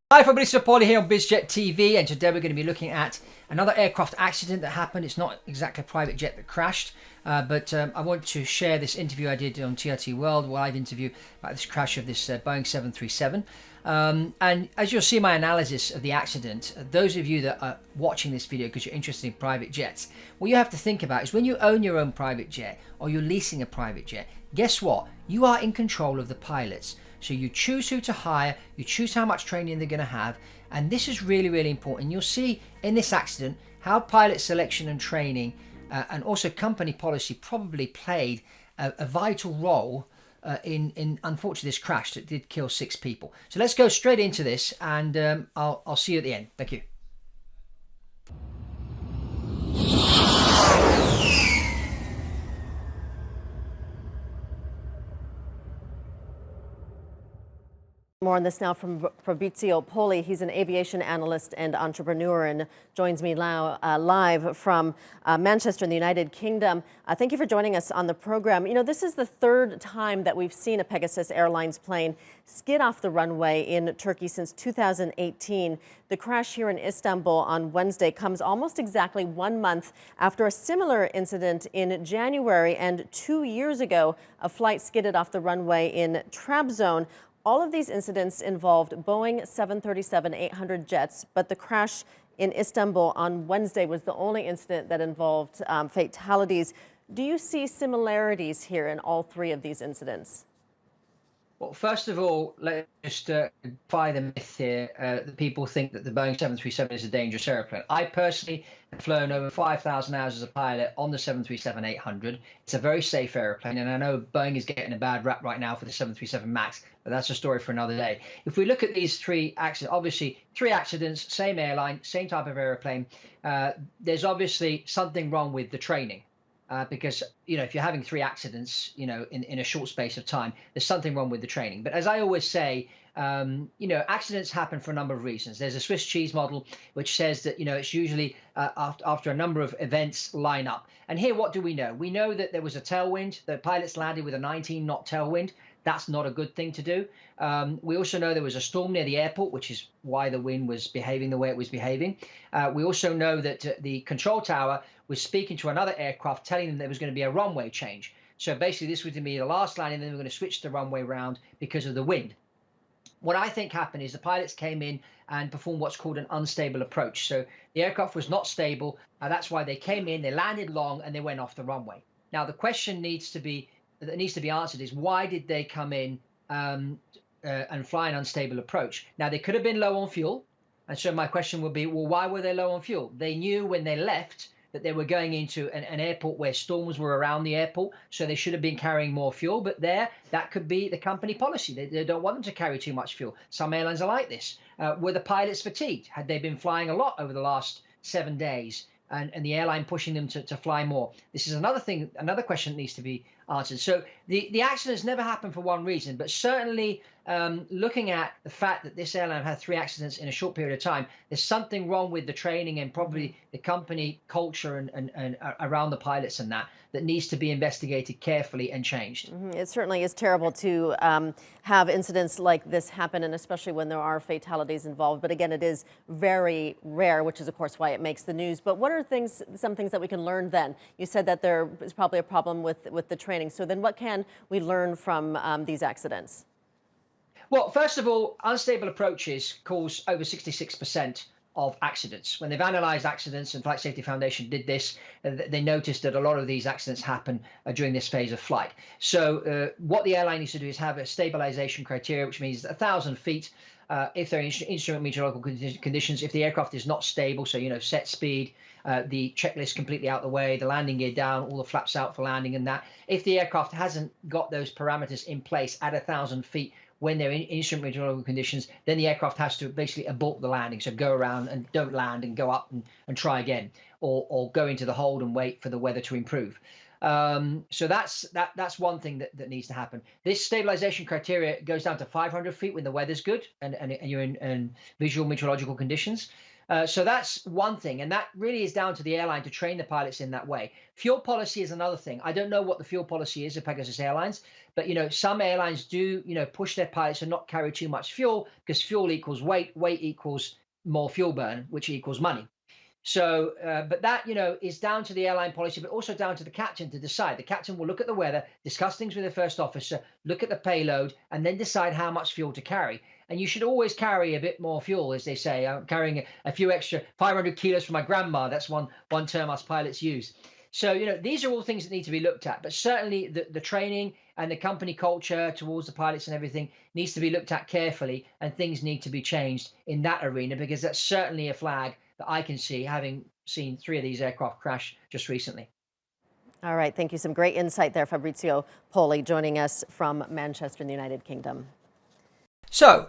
Hi, Fabrizio Poli here on Biz Jet TV, and today we're going to be looking at another aircraft accident that happened. It's not exactly a private jet that crashed, but I want to share this interview I did on TRT World, a live interview about this crash of this Boeing 737. And as you'll see my analysis of the accident, those of you that are watching this video because you're interested in private jets, what you have to think about is when you own your own private jet or you're leasing a private jet, guess what? You are in control of the pilots. So you choose who to hire, you choose how much training they're going to have, and this is really, really important. You'll see in this accident how pilot selection and training and also company policy probably played a vital role in unfortunately this crash that did kill 6 people. So let's go straight into this, and I'll see you at the end. Thank you. More on this now from Fabrizio Poli. He's an aviation analyst and entrepreneur and joins me now live from Manchester in the United Kingdom. Thank you for joining us on the program. You know, this is the third time that we've seen a Pegasus Airlines plane skid off the runway in Turkey since 2018. The crash here in Istanbul on Wednesday comes almost exactly 1 month after a similar incident in January, and 2 years ago, a flight skidded off the runway in Trabzon. All of these incidents involved Boeing 737-800 jets, but the crash in Istanbul on Wednesday was the only incident that involved fatalities. Do you see similarities here in all 3 of these incidents? Well, first of all, let's just defy the myth here that people think that the Boeing 737 is a dangerous airplane. I personally have flown over 5,000 hours as a pilot on the 737-800. It's a very safe airplane, and I know Boeing is getting a bad rap right now for the 737 MAX, but that's a story for another day. If we look at these 3 accidents, obviously 3 accidents, same airline, same type of airplane, there's obviously something wrong with the training. Because, you know, if you're having 3 accidents, you know, in a short space of time, there's something wrong with the training. But as I always say, you know, accidents happen for a number of reasons. There's a Swiss cheese model, which says that, you know, it's usually after a number of events line up. And here, what do we know? We know that there was a tailwind. The pilots landed with a 19-knot tailwind. That's not a good thing to do. We also know there was a storm near the airport, which is why the wind was behaving the way it was behaving. We also know that the control tower was speaking to another aircraft, telling them there was going to be a runway change. So basically, this was going to be the last landing, then they were going to switch the runway round because of the wind. What I think happened is the pilots came in and performed what's called an unstable approach. So the aircraft was not stable. That's why they came in, they landed long, and they went off the runway. Now, the question that needs to be answered is, why did they come in and fly an unstable approach? Now, they could have been low on fuel. And so my question would be, well, why were they low on fuel? They knew when they left that they were going into an airport where storms were around the airport, so they should have been carrying more fuel. But that could be the company policy. They don't want them to carry too much fuel. Some airlines are like this. Were the pilots fatigued? Had they been flying a lot over the last 7 days? And the airline pushing them to fly more. This is another thing, another question that needs to be answered. So the accidents never happened for one reason, but certainly looking at the fact that this airline had 3 accidents in a short period of time, there's something wrong with the training and probably the company culture and around the pilots and that needs to be investigated carefully and changed. It certainly is terrible to have incidents like this happen, and especially when there are fatalities involved. But again, it is very rare, which is, of course, why it makes the news. But what are some things that we can learn then? You said that there is probably a problem with the training. So then what can we learn from these accidents? Well, first of all, unstable approaches cause over 66% of accidents. When they've analyzed accidents, and Flight Safety Foundation did this, they noticed that a lot of these accidents happen during this phase of flight. So what the airline needs to do is have a stabilization criteria, which means 1,000 feet. If there are instrument meteorological conditions, if the aircraft is not stable, so, you know, set speed, the checklist completely out the way, the landing gear down, all the flaps out for landing and that. If the aircraft hasn't got those parameters in place at 1,000 feet, when they're in instrument meteorological conditions, then the aircraft has to basically abort the landing. So go around and don't land and go up and try again, or go into the hold and wait for the weather to improve. So that's one thing that needs to happen. This stabilization criteria goes down to 500 feet when the weather's good and you're in visual meteorological conditions. So that's one thing, and that really is down to the airline to train the pilots in that way. Fuel policy is another thing. I don't know what the fuel policy is of Pegasus Airlines, but some airlines do push their pilots to not carry too much fuel, because fuel equals weight, weight equals more fuel burn, which equals money. So, but that, is down to the airline policy, but also down to the captain to decide. The captain will look at the weather, discuss things with the first officer, look at the payload, and then decide how much fuel to carry. And you should always carry a bit more fuel, as they say. I'm carrying a few extra 500 kilos for my grandma. That's one term us pilots use. So, these are all things that need to be looked at. But certainly the training and the company culture towards the pilots and everything needs to be looked at carefully, and things need to be changed in that arena, because that's certainly a flag that I can see, having seen 3 of these aircraft crash just recently. All right, thank you. Some great insight there, Fabrizio Poli, joining us from Manchester in the United Kingdom. So,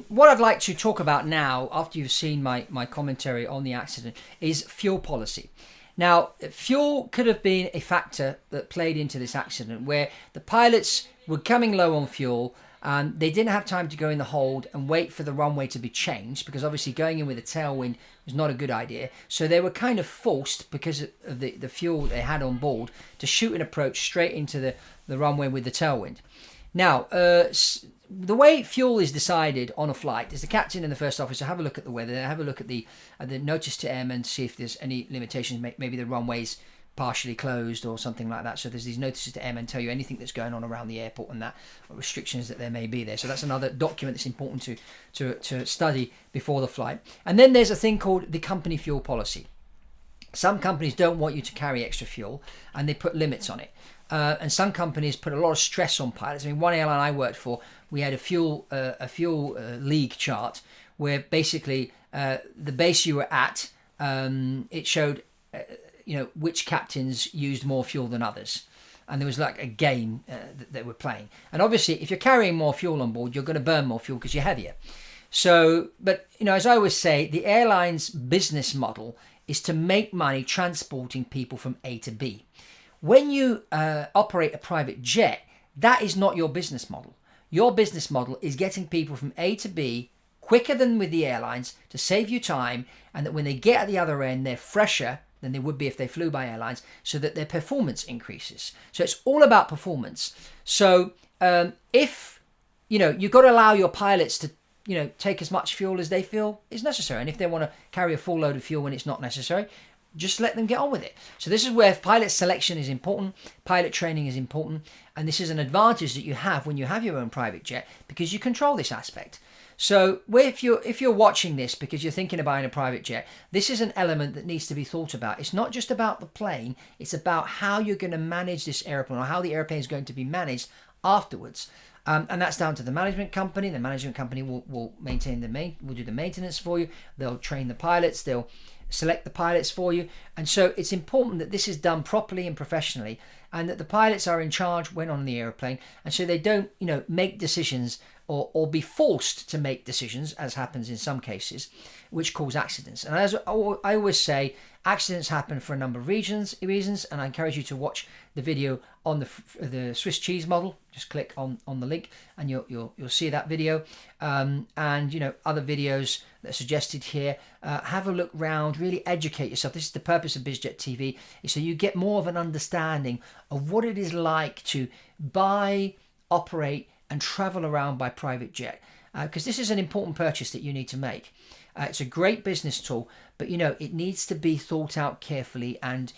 what I'd like to talk about now, after you've seen my commentary on the accident, is fuel policy. Now, fuel could have been a factor that played into this accident, where the pilots were coming low on fuel. They didn't have time to go in the hold and wait for the runway to be changed, because obviously going in with a tailwind was not a good idea. So they were kind of forced, because of the fuel they had on board, to shoot an approach straight into the runway with the tailwind. Now, the way fuel is decided on a flight is the captain and the first officer have a look at the weather, have a look at the notice to airmen to see if there's any limitations, maybe the runway's partially closed or something like that. So there's these notices to airmen tell you anything that's going on around the airport and that, or restrictions that there may be there. So that's another document that's important to study before the flight. And then there's a thing called the company fuel policy. Some companies don't want you to carry extra fuel, and they put limits on it. And some companies put a lot of stress on pilots. I mean, one airline I worked for, we had a fuel league chart where basically the base you were at, it showed which captains used more fuel than others. And there was like a game that they were playing. And obviously, if you're carrying more fuel on board, you're going to burn more fuel because you're heavier. So, but as I always say, the airline's business model is to make money transporting people from A to B. When you operate a private jet, that is not your business model. Your business model is getting people from A to B quicker than with the airlines to save you time, and that when they get at the other end, they're fresher than they would be if they flew by airlines, so that their performance increases. So it's all about performance. So if you've got to allow your pilots to take as much fuel as they feel is necessary, and if they want to carry a full load of fuel when it's not necessary, just let them get on with it. So this is where pilot selection is important, pilot training is important, and this is an advantage that you have when you have your own private jet, because you control this aspect. So if you're watching this because you're thinking of buying a private jet, this is an element that needs to be thought about. It's not just about the plane, it's about how you're going to manage this airplane, or how the airplane is going to be managed afterwards. And that's down to the management company. The management company will do the maintenance for you. They'll train the pilots. They'll select the pilots for you. And so it's important that this is done properly and professionally, and that the pilots are in charge when on the airplane. And so they don't, make decisions or be forced to make decisions, as happens in some cases, which cause accidents. And as I always say, accidents happen for a number of reasons, and I encourage you to watch the video on the Swiss cheese model. Just click on the link, and you'll see that video, and other videos that are suggested here. Have a look round, really educate yourself. This is the purpose of Biz Jet TV, is so you get more of an understanding of what it is like to buy, operate, and travel around by private jet, because this is an important purchase that you need to make. It's a great business tool, but it needs to be thought out carefully, and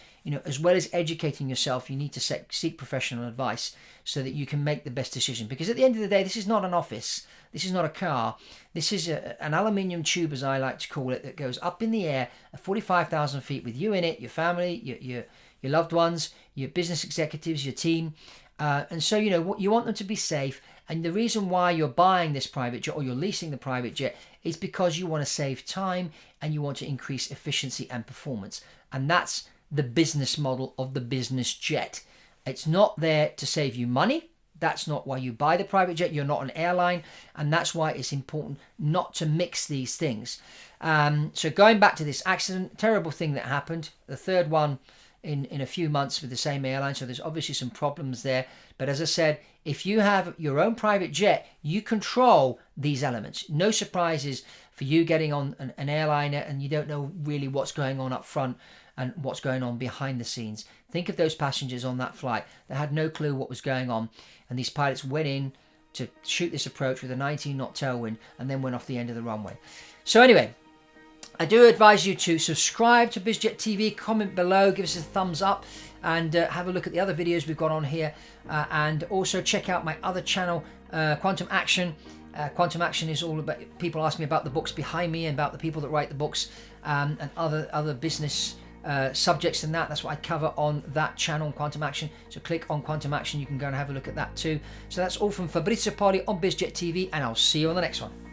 as well as educating yourself, you need to seek professional advice so that you can make the best decision. Because at the end of the day, this is not an office, this is not a car, this is an aluminium tube, as I like to call it, that goes up in the air at 45,000 feet with you in it, your family, your loved ones, your business executives, your team. And so, you want them to be safe. And the reason why you're buying this private jet, or you're leasing the private jet, is because you want to save time and you want to increase efficiency and performance. And that's the business model of the business jet. It's not there to save you money. That's not why you buy the private jet. You're not an airline. And that's why it's important not to mix these things. So going back to this accident, terrible thing that happened, the third one in a few months with the same airline. So there's obviously some problems there. But as I said, if you have your own private jet, you control these elements. No surprises for you getting on an airliner and you don't know really what's going on up front and what's going on behind the scenes. Think of those passengers on that flight that had no clue what was going on, and these pilots went in to shoot this approach with a 19-knot tailwind and then went off the end of the runway. So anyway, I do advise you to subscribe to Biz Jet TV, comment below, give us a thumbs up, and have a look at the other videos we've got on here, and also check out my other channel, Quantum Action. Quantum Action is all about, people ask me about the books behind me and about the people that write the books, and other business subjects and that's what I cover on that channel, Quantum Action. So click on Quantum Action, you can go and have a look at that too. So that's all from Fabrizio Poli on Biz Jet TV, and I'll see you on the next one.